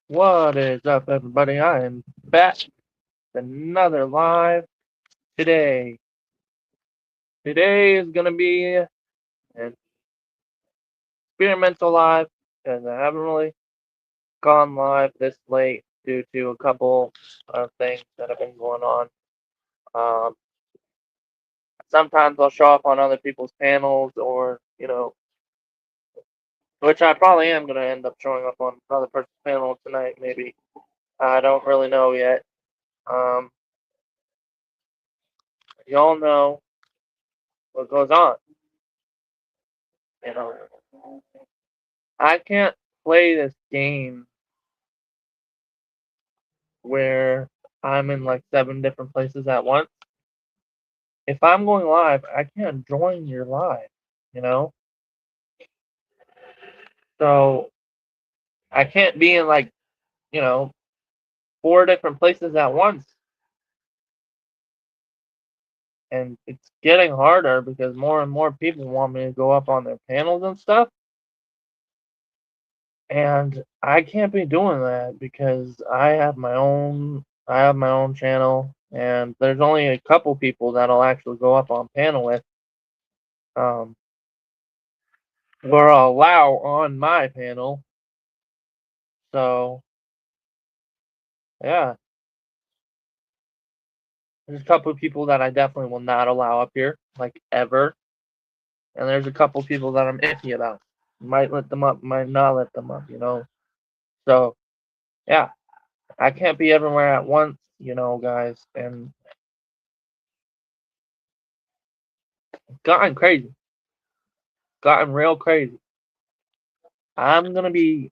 What is up, everybody? I am back with another live today. Today is going to be an experimental live because I haven't really gone live this late due to a couple of things that have been going on. Um, Sometimes I'll show up on other people's panels or, which I probably am going to end up showing up on another person's panel tonight, maybe. I don't really know yet. Um, y'all know what goes on. You know, I can't play this game where I'm in like 7 different places at once. If I'm going live, I can't join your live, you know? So I can't be in like, you know, 4 different places at once. And it's getting harder because more and more people want me to go up on their panels and stuff. And I can't be doing that because I have my own channel, and there's only a couple people that'll actually go up on panel with. Um, or allow on my panel. So yeah, there's a couple of people that I definitely will not allow up here, like ever. And there's a couple of people that I'm iffy about. Might let them up, might not let them up. So yeah, I can't be everywhere at once, guys. And gotten crazy, gotten real crazy. I'm gonna be,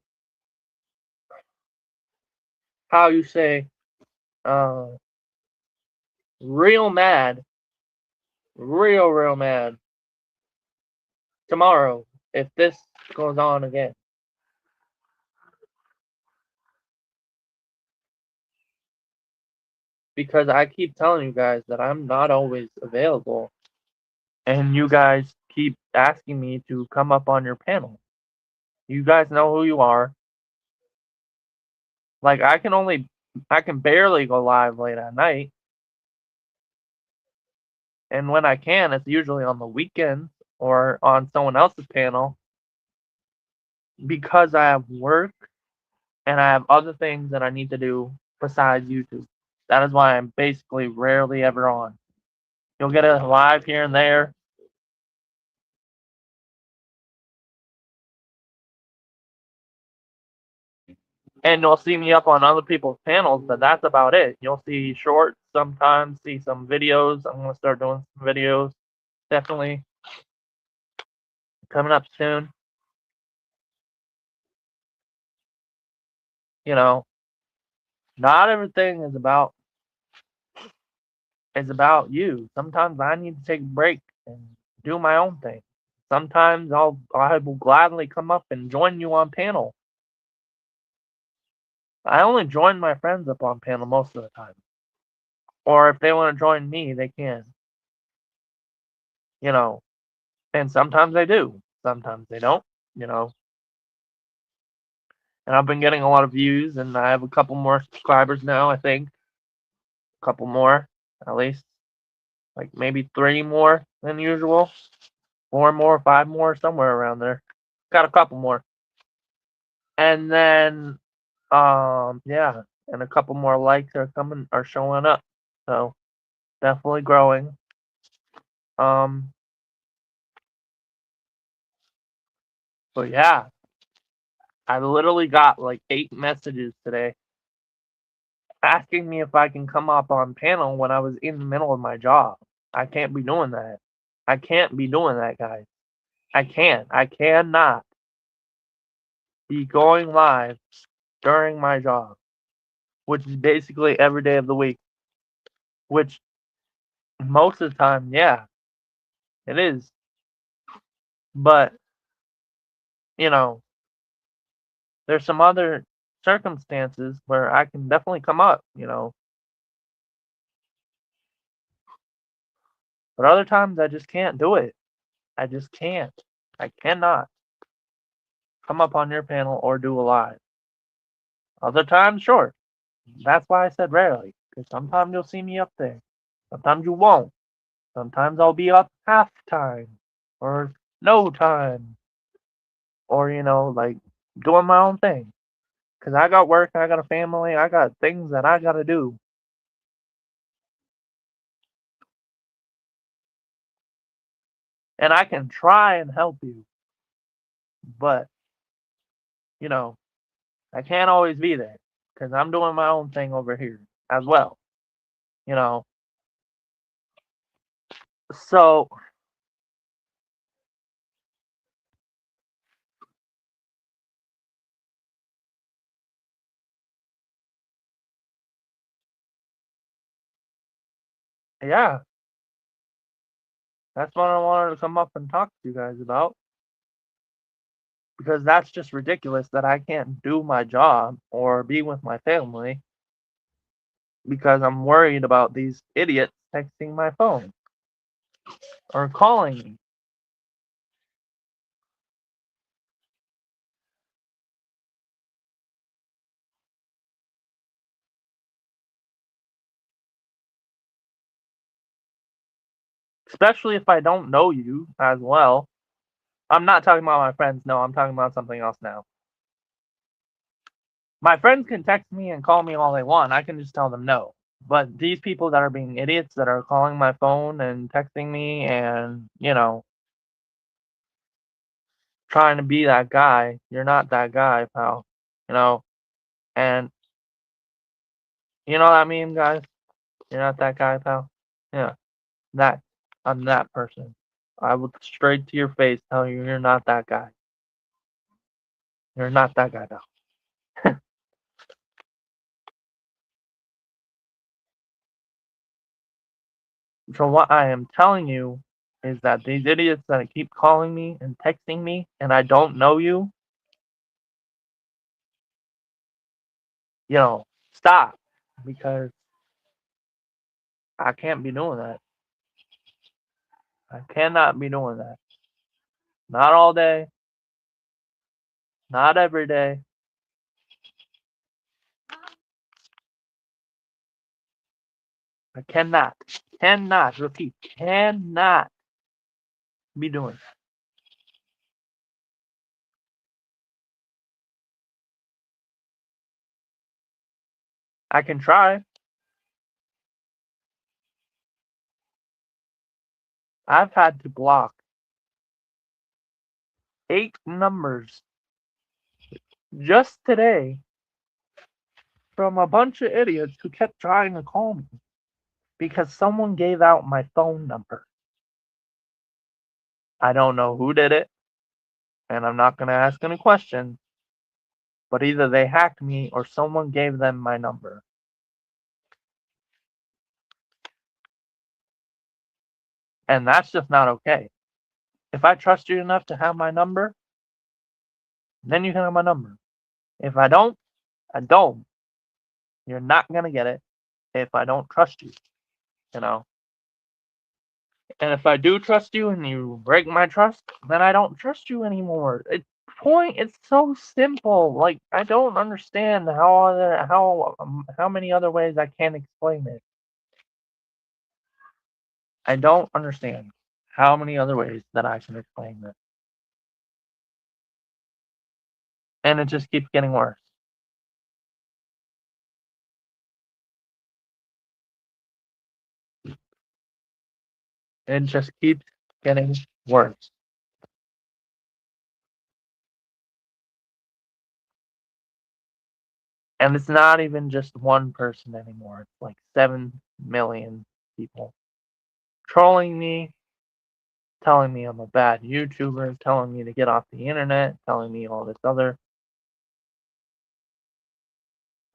how you say, uh, real mad, real mad tomorrow if this goes on again. Because I keep telling you guys that I'm not always available, and you guys keep asking me to come up on your panel. You guys know who you are. Like I can barely go live late at night, and when I can, it's usually on the weekends or on someone else's panel because I have work and I have other things that I need to do besides YouTube. That is why I'm basically rarely ever on. You'll get a live here and there, and you'll see me up on other people's panels, but that's about it. You'll see shorts sometimes, see some videos. I'm gonna start doing some videos, definitely coming up soon. You know, not everything is about you. Sometimes I need to take a break and do my own thing. Sometimes I will gladly come up and join you on panel. I only join my friends up on panel most of the time, or if they want to join me, they can. You know, and sometimes they do, sometimes they don't. You know, and I've been getting a lot of views, and I have a couple more subscribers now. I think a couple more, at least, like maybe 3 more than usual, 4 more, 5 more, somewhere around there. Got a couple more, and then yeah, and a couple more likes are showing up. So definitely growing. Um, but yeah, I literally got like 8 messages today asking me if I can come up on panel when I was in the middle of my job. I can't be doing that. I can't be doing that, guys. I can't. I cannot be going live during my job, which is basically every day of the week, which most of the time, yeah, it is. But, you know, there's some other circumstances where I can definitely come up. But other times I just can't do it. I just can't. I cannot come up on your panel or do a live. Other times, sure. That's why I said rarely, because sometimes you'll see me up there. Sometimes you won't. Sometimes I'll be up half time, or no time, or, like doing my own thing. Because I got work, I got a family, I got things that I got to do. And I can try and help you, but, you know, I can't always be there because I'm doing my own thing over here as well, you know. So, yeah, that's what I wanted to come up and talk to you guys about because that's just ridiculous that I can't do my job or be with my family because I'm worried about these idiots texting my phone or calling me. Especially if I don't know you as well. I'm not talking about my friends, no, I'm talking about something else now. My friends can text me and call me all they want. I can just tell them no. But these people that are being idiots that are calling my phone and texting me and, trying to be that guy, you're not that guy, pal. You know, and you know what I mean, guys? You're not that guy, pal. Yeah, that I'm that person. I will straight to your face tell you you're not that guy. You're not that guy, pal. So what I am telling you is that these idiots that keep calling me and texting me and I don't know you, stop because I can't be doing that. I cannot be doing that. Not all day, not every day. I cannot, repeat, cannot be doing that. I can try. I've had to block 8 numbers just today from a bunch of idiots who kept trying to call me because someone gave out my phone number. I don't know who did it, and I'm not going to ask any questions, but either they hacked me or someone gave them my number. And that's just not okay. If I trust you enough to have my number, then you can have my number. If I don't, I don't. You're not going to get it if I don't trust you, you know? And if I do trust you and you break my trust, then I don't trust you anymore. It's so simple. Like I don't understand how many other ways I can explain it. I don't understand how many other ways that I can explain this. And it just keeps getting worse. It just keeps getting worse. And it's not even just one person anymore. It's like 7 million people trolling me, telling me I'm a bad YouTuber, telling me to get off the internet, telling me all this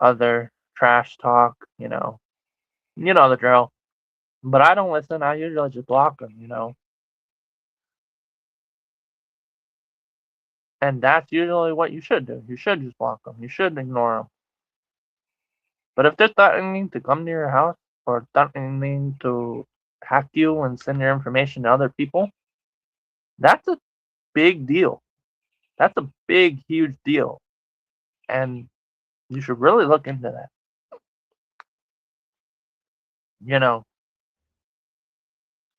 other trash talk, You know the drill. But I don't listen. I usually just block them. And that's usually what you should do. You should just block them. You should ignore them. But if they're threatening to come to your house or threatening to hack you and send your information to other people, that's a big deal. That's a big, huge deal. And You should really look into that.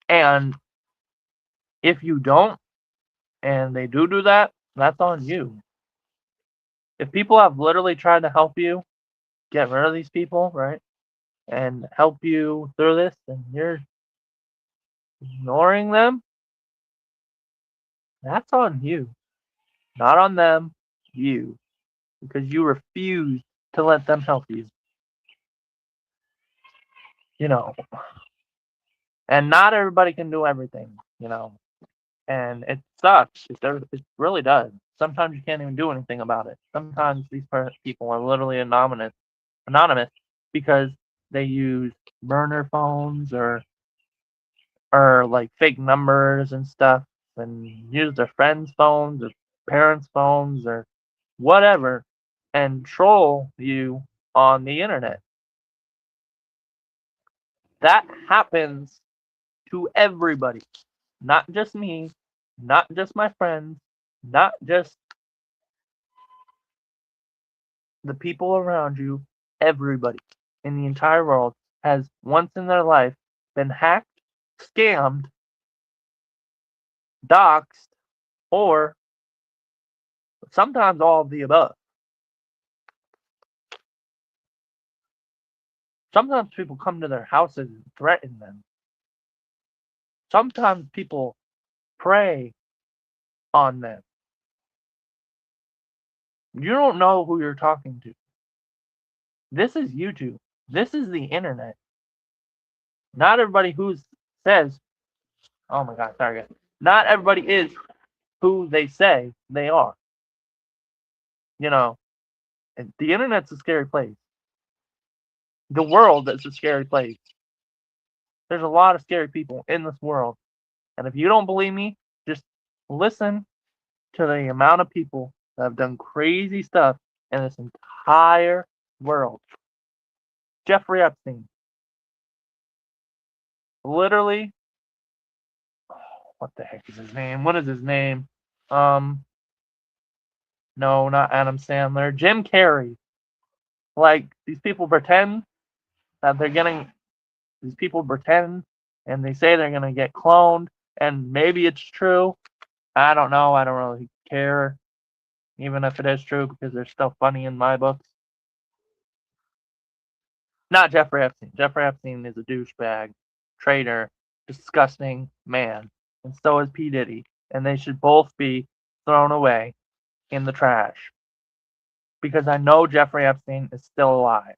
And if you don't, and they do that, that's on you. If people have literally tried to help you get rid of these people, right, and help you through this, and you're ignoring them, that's on you. Not on them, you. Because you refuse to let them help you. And not everybody can do everything, and it sucks. It really does. Sometimes you can't even do anything about it. Sometimes these people are literally anonymous because they use burner phones or like fake numbers and stuff, and use their friends' phones or parents' phones or whatever, and troll you on the internet. That happens to everybody, not just me, not just my friends, not just the people around you. Everybody in the entire world has once in their life been hacked, scammed, doxxed, or sometimes all of the above. Sometimes people come to their houses and threaten them. Sometimes people prey on them. You don't know who you're talking to. This is YouTube. This is the internet. Not everybody who says, oh my God, sorry guys. Not everybody is who they say they are. And the internet's a scary place. The world is a scary place. There's a lot of scary people in this world. And if you don't believe me, just listen to the amount of people that have done crazy stuff in this entire world. Jeffrey Epstein. Literally, what the heck is his name? What is his name? No, not Adam Sandler. Jim Carrey. Like, these people pretend that these people pretend and they say they're going to get cloned, and maybe it's true. I don't know. I don't really care, even if it is true, because they're still funny in my books. Not Jeffrey Epstein. Jeffrey Epstein is a douchebag, traitor, disgusting man, and so is P. Diddy, and they should both be thrown away in the trash. Because I know Jeffrey Epstein is still alive.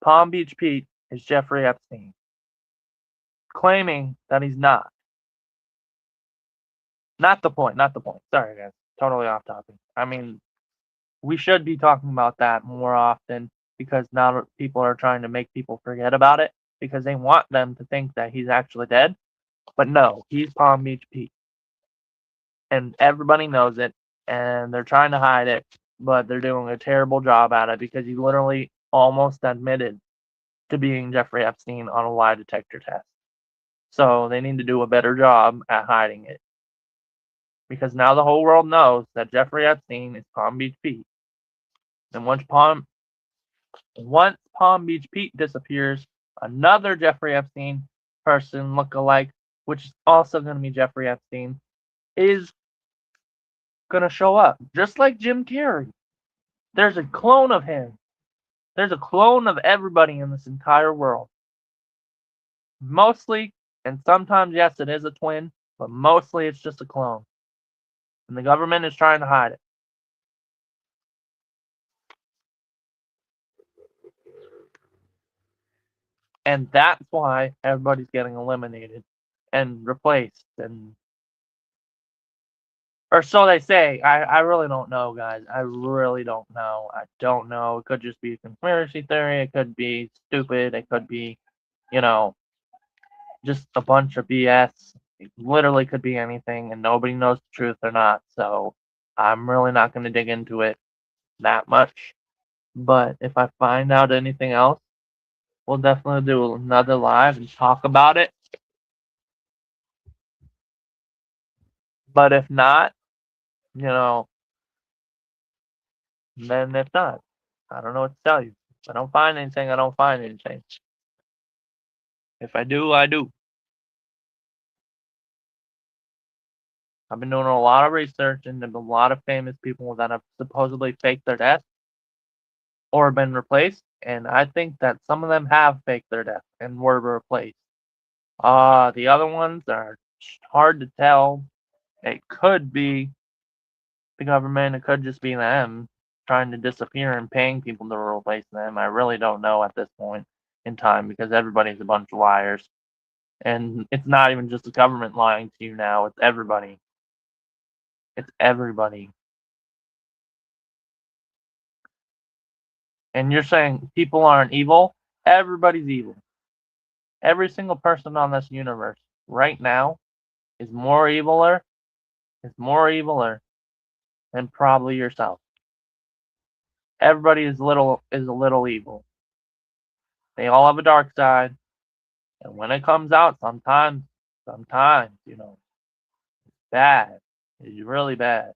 Palm Beach Pete is Jeffrey Epstein, claiming that he's not. Not the point. Sorry, guys. Totally off topic. I mean, we should be talking about that more often, because now people are trying to make people forget about it because they want them to think that he's actually dead. But no, he's Palm Beach Pete. And everybody knows it, and they're trying to hide it, but they're doing a terrible job at it because he literally almost admitted to being Jeffrey Epstein on a lie detector test. So they need to do a better job at hiding it. Because now the whole world knows that Jeffrey Epstein is Palm Beach Pete. And once Palm Beach Pete disappears, another Jeffrey Epstein person look-alike, which is also going to be Jeffrey Epstein, is going to show up. Just like Jim Carrey. There's a clone of him. There's a clone of everybody in this entire world. Mostly, and sometimes, yes, it is a twin, but mostly it's just a clone. And the government is trying to hide it. And that's why everybody's getting eliminated and replaced, or so they say. I really don't know, guys. I really don't know. I don't know. It could just be a conspiracy theory. It could be stupid. It could be, just a bunch of BS. It literally could be anything, and nobody knows the truth or not. So I'm really not going to dig into it that much. But if I find out anything else, we'll definitely do another live and talk about it. But if not, then if not. I don't know what to tell you. If I don't find anything, I don't find anything. If I do, I do. I've been doing a lot of research into a lot of famous people that have supposedly faked their death or been replaced, and I think that some of them have faked their death and were replaced. The other ones are hard to tell. It could be the government, it could just be them trying to disappear and paying people to replace them. I really don't know at this point in time because everybody's a bunch of liars. And it's not even just the government lying to you now, it's everybody. It's everybody. And you're saying people aren't evil? Everybody's evil. Every single person on this universe right now is more eviler than probably yourself. Everybody is a little evil. They all have a dark side, and when it comes out, sometimes, it's bad. It's really bad.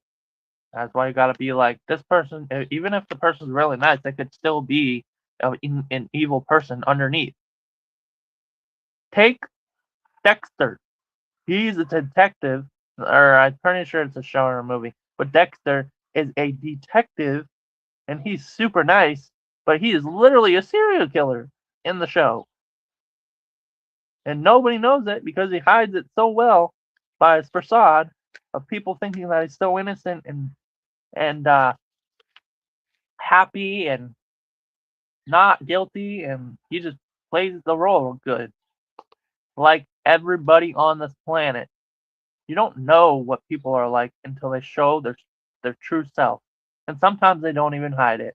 That's why you gotta be like this person. Even if the person's really nice, they could still be an evil person underneath. Take Dexter. He's a detective, or I'm pretty sure it's a show or a movie. But Dexter is a detective, and he's super nice, but he is literally a serial killer in the show. And nobody knows it because he hides it so well by his facade of people thinking that he's so innocent and happy and not guilty, and he just plays the role good. Like everybody on this planet, you don't know what people are like until they show their true self, and sometimes they don't even hide it.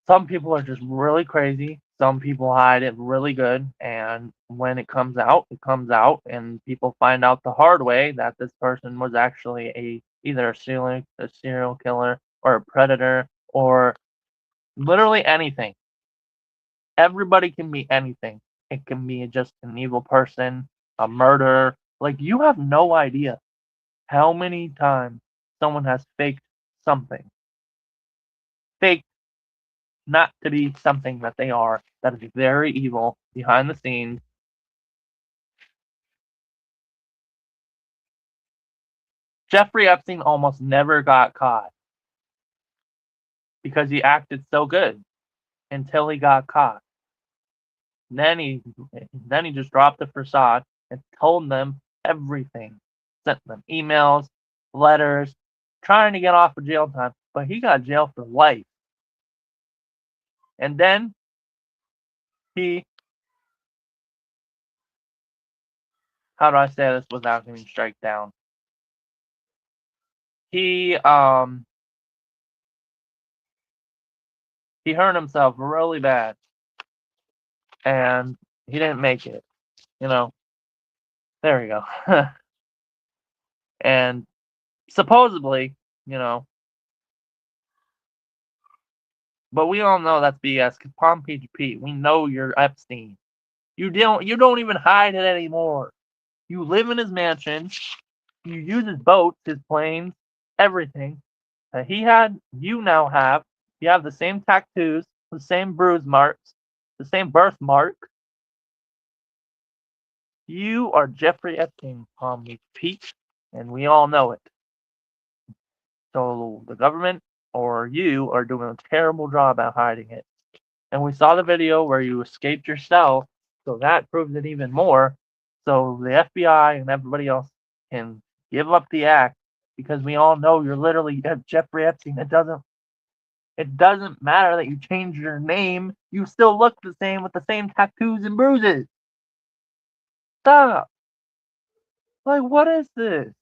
Some people are just really crazy. Some people hide it really good, and when it comes out, and people find out the hard way that this person was actually either a serial killer or a predator or literally anything. Everybody can be anything. It can be just an evil person, a murderer. Like you have no idea how many times someone has faked something. Faked not to be something that they are, that is very evil behind the scenes. Jeffrey Epstein almost never got caught because he acted so good until he got caught. Then he just dropped the facade and told them everything. Sent them emails, letters, trying to get off of jail time, but he got jailed for life. And then he, how do I say this without getting strike down? He hurt himself really bad, and he didn't make it. You know, there we go. And supposedly, you know, but we all know that's BS. Cause Palm Beach Pete, we know you're Epstein. You don't even hide it anymore. You live in his mansion. You use his boats, his planes, everything that he had. You now have. You have the same tattoos, the same bruise marks, the same birthmark. You are Jeffrey Epstein, Palm Beach Pete, and we all know it. So the government or you are doing a terrible job at hiding it. And we saw the video where you escaped your cell, so that proves it even more. So the FBI and everybody else can give up the act because we all know you're literally Jeffrey Epstein. It doesn't matter that you changed your name. You still look the same with the same tattoos and bruises. Stop. Like, what is this?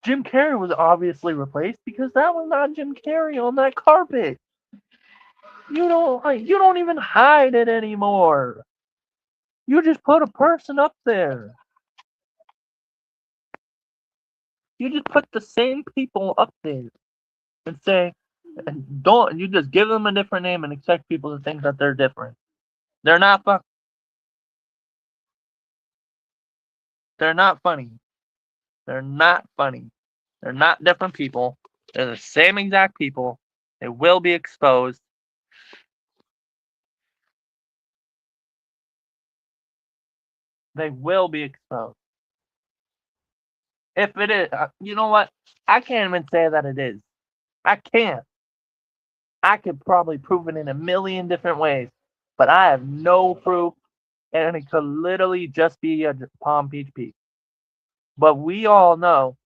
Jim Carrey was obviously replaced because that was not Jim Carrey on that carpet. You don't even hide it anymore. You just put a person up there. You just put the same people up there and say, and don't you just give them a different name and expect people to think that they're different. They're not they're not funny. They're not funny. They're not different people. They're the same exact people. They will be exposed. They will be exposed. If it is, you know what? I can't even say that it is. I can't. I could probably prove it in a million different ways, but I have no proof, and it could literally just be a Palm Beach Peak. But we all know,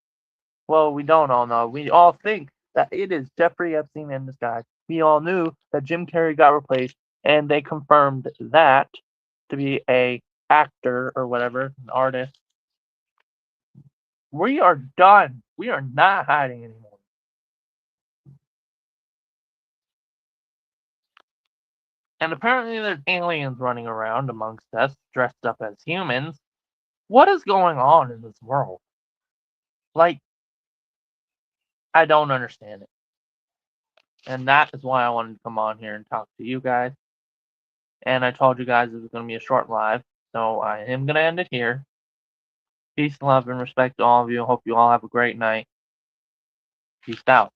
well, we don't all know, we all think that it is Jeffrey Epstein in disguise. We all knew that Jim Carrey got replaced, and they confirmed that to be a actor or whatever, an artist. We are done. We are not hiding anymore. And apparently there's aliens running around amongst us, dressed up as humans. What is going on in this world? Like, I don't understand it. And that is why I wanted to come on here and talk to you guys. And I told you guys it was going to be a short live, so I am going to end it here. Peace, love, and respect to all of you. Hope you all have a great night. Peace out.